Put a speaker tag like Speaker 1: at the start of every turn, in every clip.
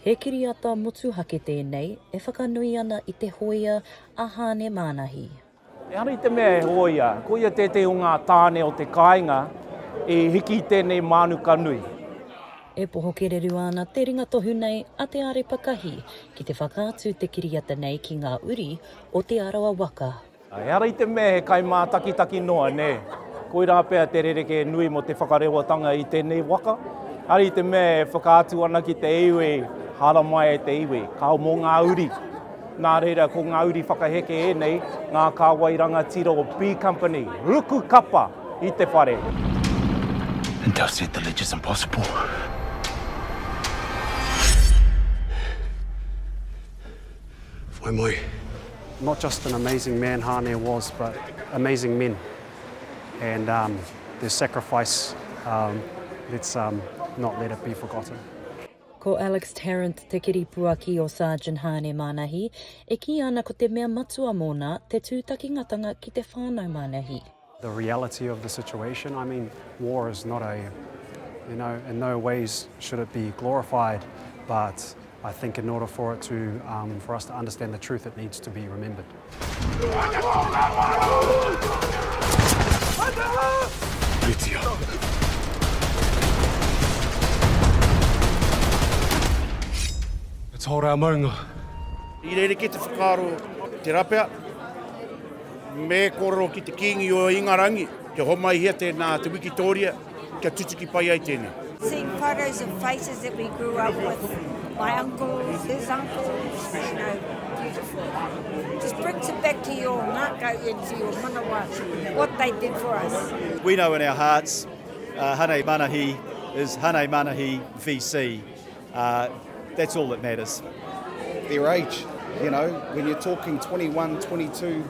Speaker 1: He kiriata motu hake tēnei, e whakanui ana I te hoia a Haane Manahi.
Speaker 2: E hana I te mea e hoia, ko ia te o ngā tāne o te kāinga e hiki tēnei mānuka nui.
Speaker 1: E Pūkōrero ana te ringa tohu nei a te Arepa Kahi ki te whakaatu te kiriata nei ki ngā uri o te arawa waka.
Speaker 2: E ara I te mea he kai mā taki noa, ne? Koira pēr te rereke nui mo te whakarewatanga I tēnei waka. Ara I te mea e whakaatu ana ki te iwi, hara mai e te iwi, kao mō ngā uri. Nā reira, ko ngā uri whakaheke e nei, ngā kāwairanga tiro o B Company, ruku kapa I te whare.
Speaker 3: And they'll say the ledge is impossible. Why moi?
Speaker 4: Not just an amazing man Haane was, but amazing men. And their sacrifice, let's not let it be forgotten.
Speaker 1: Ko Alex Tarrant, te kiripuaki o Sgt.Haane Manahi, e ki ana ko te mea matua mōna te tūtakingatanga ki te whānau manahi.
Speaker 4: The reality of the situation, I mean, war is not a, in no ways should it be glorified, but I think in order for it to, for us to understand the truth, it needs to be remembered.
Speaker 3: Let's hold our maunga.
Speaker 5: I reire ki te whakaro te rapea, me kororo ki te kingi o Ingarangi, ke homai hia tēnā te Wikitoria, kia tutuki pai ai tēnei.
Speaker 6: Seeing photos of faces that we grew up with, my uncles, his uncles, beautiful. Just brings it back to your ngākau and to your manawa, what they did for us.
Speaker 7: We know in our hearts, Haane Manahi is Haane Manahi VC. That's all that matters.
Speaker 8: Their age, when you're talking 21, 22,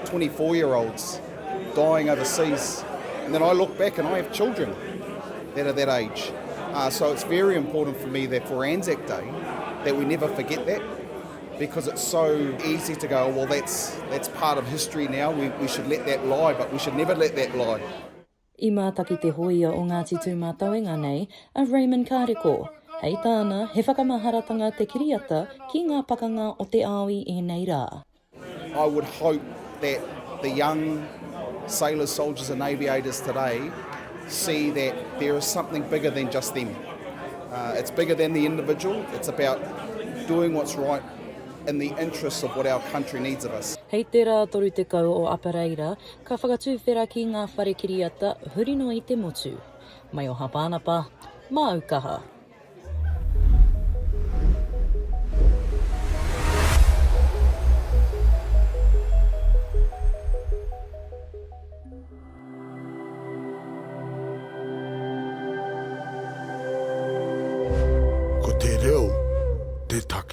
Speaker 8: 24-year-olds dying overseas. And then I look back and I have children that are that age. So it's very important for me that for Anzac Day, that we never forget that, because it's so easy to go, well, that's part of history now, we should let that lie, but we should never let that lie.
Speaker 1: I mātaki te hoia o Ngāti Tūmātauenga nei, a Raymond Kareko. Hei tāna, he whakamaharatanga te kiriata ki ngā pakanga o te awi e nei rā.
Speaker 8: I would hope that the young sailors, soldiers and aviators today see that there is something bigger than just them. It's bigger than the individual. It's about doing what's right in the interests of what our country needs of us.
Speaker 1: Hei te rā toru te kau o Apareira, ka whakatūwhera ki ngā whare kiriata hurino I te motu. Maioha Pānapa, Aukaha.
Speaker 3: Ko te reo, te taka.